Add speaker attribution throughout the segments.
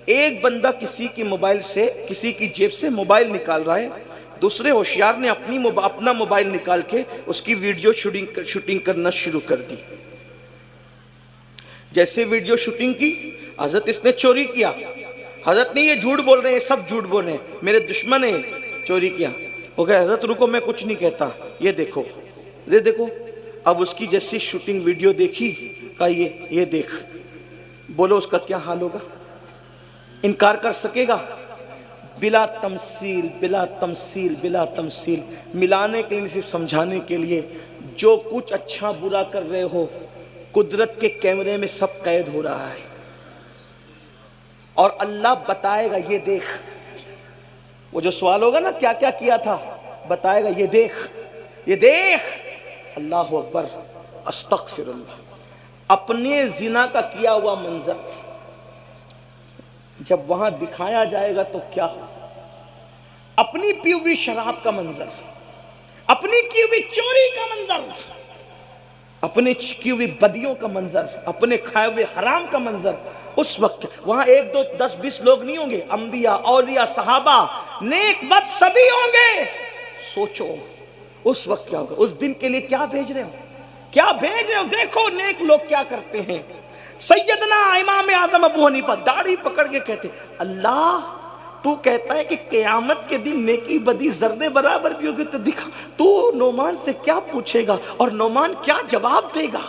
Speaker 1: ایک بندہ کسی کی موبائل سے، کسی کی جیب سے موبائل نکال رہا ہے، دوسرے ہوشیار نے اپنا موبائل نکال کے اس کی ویڈیو شوٹنگ کرنا شروع کر دی۔ جیسے ویڈیو شوٹنگ کی، حضرت اس نے چوری کیا، حضرت نے یہ جھوٹ بول رہے ہیں، سب جھوٹ بول رہے ہیں، میرے دشمن نے چوری کیا۔ وہ کہا حضرت رکو میں کچھ نہیں کہتا، یہ دیکھو یہ دیکھو۔ اب اس کی جیسی شوٹنگ ویڈیو دیکھی، کہا یہ دیکھ، بولو اس کا کیا حال ہوگا؟ انکار کر سکے گا؟ بلا تمثیل بلا تمثیل بلا تمثیل، ملانے کے لیے، صرف سمجھانے کے لیے، جو کچھ اچھا برا کر رہے ہو قدرت کے کیمرے میں سب قید ہو رہا ہے، اور اللہ بتائے گا یہ دیکھ۔ وہ جو سوال ہوگا نا کیا کیا کیا تھا، بتائے گا یہ دیکھ یہ دیکھ۔ اللہ اکبر، استغفر اللہ۔ اپنے زنا کا کیا ہوا منظر جب وہاں دکھایا جائے گا تو کیا ہو؟ اپنی پی ہوئی شراب کا منظر، اپنی کی ہوئی چوری کا منظر، اپنے کی ہوئی بدیوں کا منظر، اپنے کھائے ہوئے حرام کا منظر، اس وقت وہاں 1 2 10 20 لوگ نہیں ہوں گے، انبیاء، اولیاء، صحابہ، نیک بد سبھی ہوں گے۔ سوچو اس وقت کیا ہوگا؟ اس دن کے لیے کیا بھیج رہے ہو؟ کیا بھیج رہے ہو؟ دیکھو نیک لوگ کیا کرتے ہیں۔ سیدنا امام اعظم ابو حنیفہ داڑھی پکڑ کے کہتے اللہ تو کہتا ہے کہ قیامت کے دن نیکی بدی ذرے برابر بھی ہوگی، تو دکھا تو نعمان سے کیا پوچھے گا اور نعمان کیا جواب دے گا؟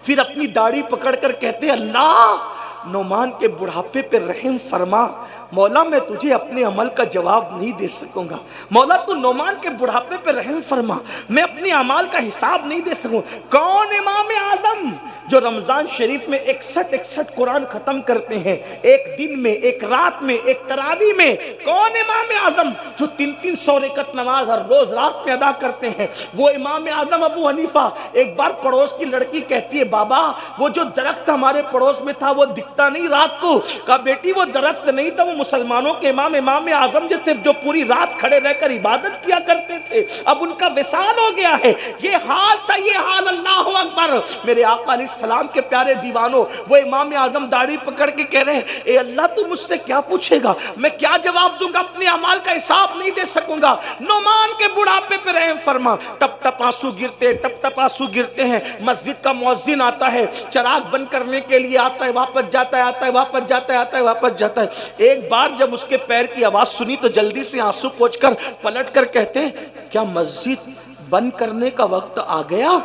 Speaker 1: پھر اپنی داڑھی پکڑ کر کہتے اللہ نعمان کے بڑھاپے پہ رحم فرما۔ مولا میں تجھے اپنے عمل کا جواب نہیں دے سکوں گا، مولا تو نعمان کے بڑھاپے پہ رحم فرما، میں اپنے اعمال کا حساب نہیں دے سکوں۔ کون امام اعظم جو رمضان شریف میں 61 قرآن ختم کرتے ہیں، ایک دن میں، ایک رات میں، ایک تراویح میں؟ کون امام اعظم جو 300 رکعت نماز ہر روز رات میں ادا کرتے ہیں؟ وہ امام اعظم ابو حنیفہ۔ ایک بار پڑوس کی لڑکی کہتی ہے بابا وہ جو درخت ہمارے پڑوس میں تھا وہ دکھتا نہیں رات کو؟ کہا بیٹی وہ درخت نہیں تھا، وہ مسلمانوں کے امام اعظم جو تھے، جو پوری رات کھڑے رہ کر عبادت کیا کرتے تھے، اب ان کا وصال ہو گیا ہے۔ یہ حال تھا، یہ حال۔ اللہ اکبر۔ میرے آقا علیہ السلام کے پیارے دیوانوں، وہ امام اعظم داڑھی پکڑ کے کہہ رہے ہیں اے اللہ تو مجھ سے کیا پوچھے گا، میں کیا جواب دوں گا، اپنے اعمال کا حساب نہیں دے سکوں گا۔ نعمان کے بڑھاپے پہ رحم فرما۔ ٹپ ٹپ آنسو گرتے، ٹپ ٹپ آنسو گرتے ہیں۔ مسجد کا مؤذن آتا ہے، چراغ بند کرنے کے لیے آتا ہے، واپس جاتا ہے، آتا ہے، واپس جاتا ہے، آتا ہے، واپس جاتا ہے۔ ایک بار جب اس کے پیر کی آواز سنی تو جلدی سے آنسو پوچھ کر پلٹ کر کہتے ہیں کیا مسجد بند کرنے کا وقت آ گیا؟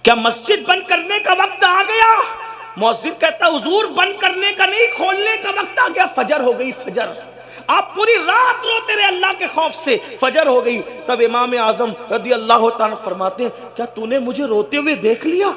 Speaker 1: کیا مسجد بند کرنے کا وقت آ گیا؟ مؤذن کہتا حضور بند کرنے کا نہیں، کھولنے کا وقت آ گیا، فجر ہو گئی، فجر۔ آپ پوری رات روتے رہے اللہ کے خوف سے، فجر ہو گئی۔ تب امام اعظم رضی اللہ تعالیٰ فرماتے ہیں کیا تو نے مجھے روتے ہوئے دیکھ لیا؟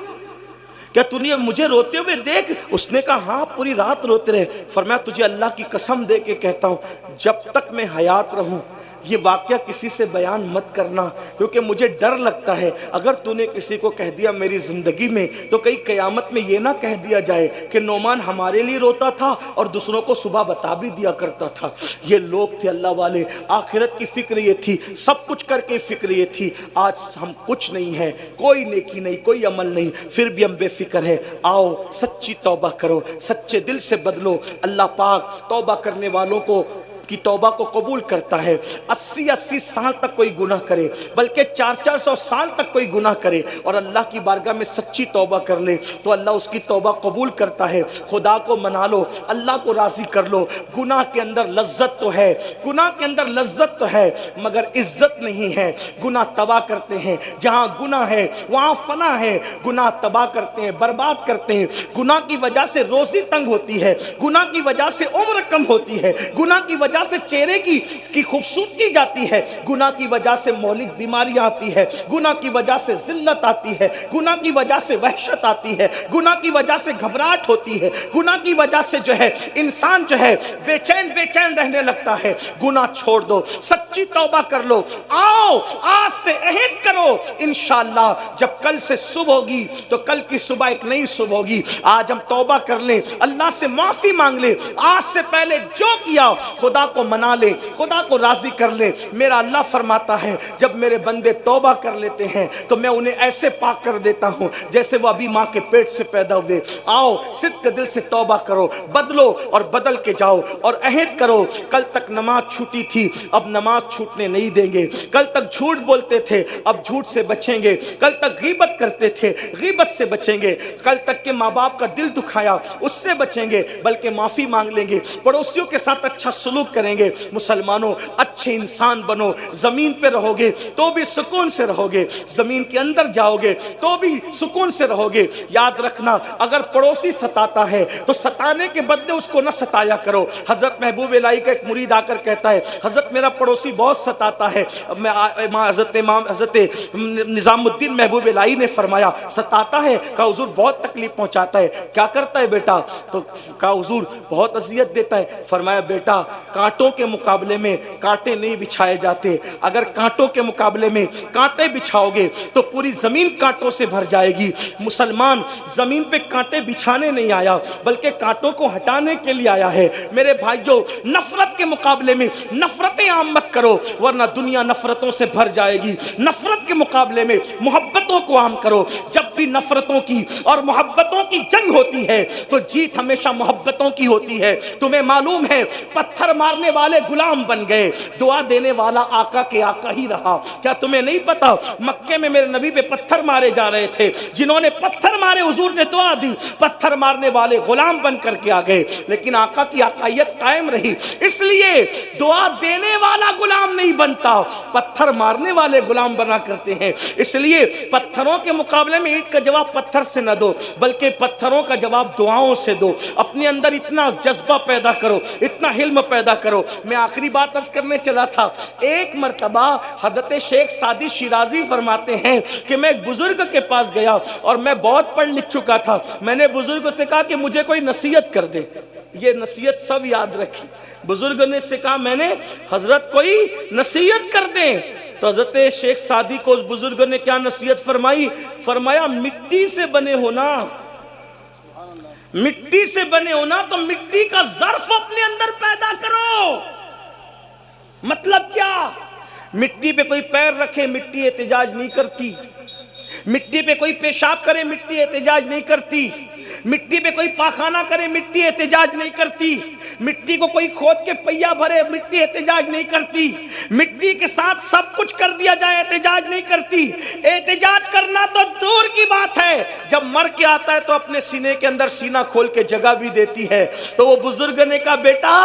Speaker 1: کیا تو نے مجھے روتے ہوئے دیکھ؟ اس نے کہا ہاں پوری رات روتے رہے۔ فرمایا تجھے اللہ کی قسم دے کے کہتا ہوں جب تک میں حیات رہوں یہ واقعہ کسی سے بیان مت کرنا، کیونکہ مجھے ڈر لگتا ہے اگر تو نے کسی کو کہہ دیا میری زندگی میں تو کئی قیامت میں یہ نہ کہہ دیا جائے کہ نعمان ہمارے لیے روتا تھا اور دوسروں کو صبح بتا بھی دیا کرتا تھا۔ یہ لوگ تھے اللہ والے، آخرت کی فکر یہ تھی، سب کچھ کر کے فکر یہ تھی۔ آج ہم کچھ نہیں ہے، کوئی نیکی نہیں، کوئی عمل نہیں، پھر بھی ہم بے فکر ہے۔ آؤ سچی توبہ کرو، سچے دل سے بدلو۔ اللہ پاک توبہ کرنے والوں کو کی توبہ کو قبول کرتا ہے۔ 80 سال تک کوئی گناہ کرے، بلکہ 400 سال تک کوئی گناہ کرے اور اللہ کی بارگاہ میں سچی توبہ کر لے تو اللہ اس کی توبہ قبول کرتا ہے۔ خدا کو منا لو، اللہ کو راضی کر لو۔ گناہ کے اندر لذت تو ہے، گناہ کے اندر لذت تو ہے مگر عزت نہیں ہے۔ گناہ تباہ کرتے ہیں، جہاں گناہ ہے وہاں فنا ہے۔ گناہ تباہ کرتے ہیں، برباد کرتے ہیں۔ گناہ کی وجہ سے روزی تنگ ہوتی ہے، گناہ کی وجہ سے عمر کم ہوتی ہے، گناہ کی وجہ سے چہرے کی خوبصورتی جاتی ہے، گناہ کی وجہ سے مہلک بیماریاں آتی ہے، گناہ کی وجہ سے ذلت آتی ہے، گناہ کی وجہ سے وحشت آتی ہے، گناہ کی وجہ سے گھبراہٹ ہوتی ہے، گناہ کی وجہ سے جو ہے انسان جو ہے بے چین رہنے لگتا ہے۔ گناہ چھوڑ دو، سچی توبہ کر لو۔ آؤ آج سے عہد کرو انشاءاللہ جب کل سے صبح ہوگی تو کل کی صبح ایک نئی صبح ہوگی۔ آج ہم توبہ کر لیں، اللہ سے معافی مانگ لیں، آج سے پہلے جو کیا خدا کو منا لے, خدا کو راضی کر لے. میرا اللہ فرماتا ہے جب میرے بندے توبہ کر لیتے ہیں تو میں انہیں ایسے پاک کر دیتا ہوں جیسے وہ ابھی ماں کے پیٹ سے پیدا ہوئے. آؤ صدق دل سے توبہ کرو, بدلو اور بدل کے جاؤ, اور عہد کرو کل تک نماز چھوٹی تھی اب نماز چھوٹنے نہیں دیں گے, کل تک جھوٹ بولتے تھے اب جھوٹ سے بچیں گے, کل تک غیبت کرتے تھے غیبت سے بچیں گے, کل تک کہ ماں باپ کا دل دکھایا اس سے بچیں گے بلکہ معافی مانگ لیں گے, پڑوسیوں کے ساتھ اچھا سلوک کریں گے. مسلمانوں اچھے انسان بنو, زمین پہ رہو گے تو بھی سکون سے رہو گے, زمین کے اندر جاؤ گے تو بھی سکون سے رہو گے. یاد رکھنا اگر پڑوسی ستاتا ہے تو ستانے کے بدلے اس کو نہ ستایا کرو. حضرت محبوب الہی کا ایک مرید آ کر کہتا ہے حضرت میرا پڑوسی بہت ستاتا ہے. حضرت نظام الدین محبوب الہی نے فرمایا ستاتا ہے؟ کہا حضور بہت تکلیف پہنچاتا ہے. کیا کرتا ہے بیٹا؟ تو کہا حضور بہت اذیت دیتا ہے. فرمایا بیٹا کانٹوں کے مقابلے میں کانٹے نہیں بچھائے جاتے, اگر کانٹوں کے مقابلے میں کانٹے بچھاؤ گے تو پوری زمین کانٹوں سے بھر جائے گی. مسلمان زمین پہ کانٹے بچھانے نہیں آیا بلکہ کانٹوں کو ہٹانے کے لیے آیا ہے. میرے بھائیو نفرت کے مقابلے میں نفرتیں عام مت کرو ورنہ دنیا نفرتوں سے بھر جائے گی. نفرت کے مقابلے میں محبتوں کو عام کرو. جب بھی نفرتوں کی اور محبتوں کی جنگ ہوتی ہے تو جیت ہمیشہ محبتوں کی ہوتی ہے. تمہیں معلوم ہے پتھر مارنے والے غلام بن گئے, دعا دینے والا آقا کے آقا ہی رہا. کیا تمہیں نہیں پتا مکے میں میرے نبی پہ پتھر مارے جا رہے تھے, جنہوں نے پتھر مارے حضور نے دعا دی, پتھر مارنے والے غلام بن کر کے آ گئے لیکن آقا کی آقائیت قائم رہی. اس لیے دعا دینے والا غلام نہیں بنتا, پتھر مارنے والے غلام بنا کرتے ہیں. اس لیے پتھروں کے مقابلے میں اینٹ کا جواب پتھر سے نہ دو بلکہ پتھروں کا جواب دعاؤں سے دو. اپنے اندر اتنا جذبہ پیدا کرو, اتنا حلم پیدا کرو. میں آخری بات عرض کرنے چلا تھا. ایک مرتبہ حضرت شیخ سعدی شیرازی فرماتے ہیں کہ میں ایک بزرگ کے پاس گیا اور میں بہت پڑھ لکھ چکا تھا. میں نے بزرگ سے کہا کہ مجھے کوئی نصیحت کر دے. یہ نصیحت سب یاد رکھی. بزرگ نے سے کہا میں نے حضرت کوئی نصیحت کر دیں. تو حضرت شیخ سعدی کو اس بزرگ نے کیا نصیحت فرمائی؟ فرمایا مٹی سے بنے ہونا, مٹی سے بنے ہونا تو مٹی کا ظرف اپنے اندر پیدا کرو. مطلب کیا؟ مٹی پہ کوئی پیر رکھے مٹی احتجاج نہیں کرتی, مٹی پہ کوئی پیشاب کرے مٹی احتجاج نہیں کرتی, مٹی پہ کوئی پاخانہ کرے مٹی احتجاج نہیں کرتی, مٹی کو کوئی کھود کے پہیا بھرے مٹی احتجاج نہیں کرتی, مٹی کے ساتھ سب کچھ کر دیا جائے احتجاج نہیں کرتی. احتجاج کرنا تو دور کی بات ہے, جب مر کے آتا ہے تو اپنے سینے کے اندر سینہ کھول کے جگہ بھی دیتی ہے. تو وہ بزرگ نے کہا بیٹا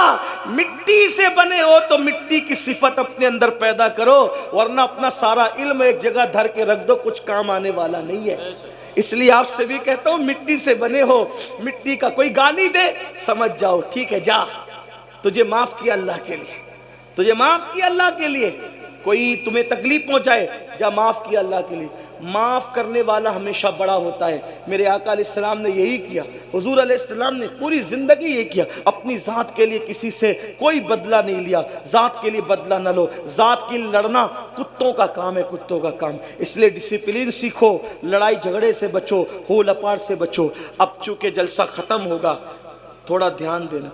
Speaker 1: مٹی سے بنے ہو تو مٹی کی صفت اپنے اندر پیدا کرو ورنہ اپنا سارا علم ایک جگہ دھر کے رکھ دو, کچھ کام آنے والا نہیں ہے. اس لیے آپ سے بھی کہتا ہوں مٹی سے بنے ہو. مٹی کا کوئی گالی دے سمجھ جاؤ ٹھیک ہے جا, تجھے معاف کیا اللہ کے لیے, تجھے معاف کیا اللہ کے لیے. کوئی تمہیں تکلیف پہنچائے جا معاف کیا اللہ کے لیے. معاف کرنے والا ہمیشہ بڑا ہوتا ہے. میرے آقا علیہ السلام نے یہی کیا, حضور علیہ السلام نے پوری زندگی یہ کیا. اپنی ذات کے لیے کسی سے کوئی بدلہ نہیں لیا, ذات کے لیے بدلہ نہ لو. ذات کے لیے لڑنا کتوں کا کام ہے, کتوں کا کام. اس لیے ڈسپلین سیکھو, لڑائی جھگڑے سے بچو, ہو لپاڑ سے بچو. اب چونکہ جلسہ ختم ہوگا تھوڑا دھیان دینا.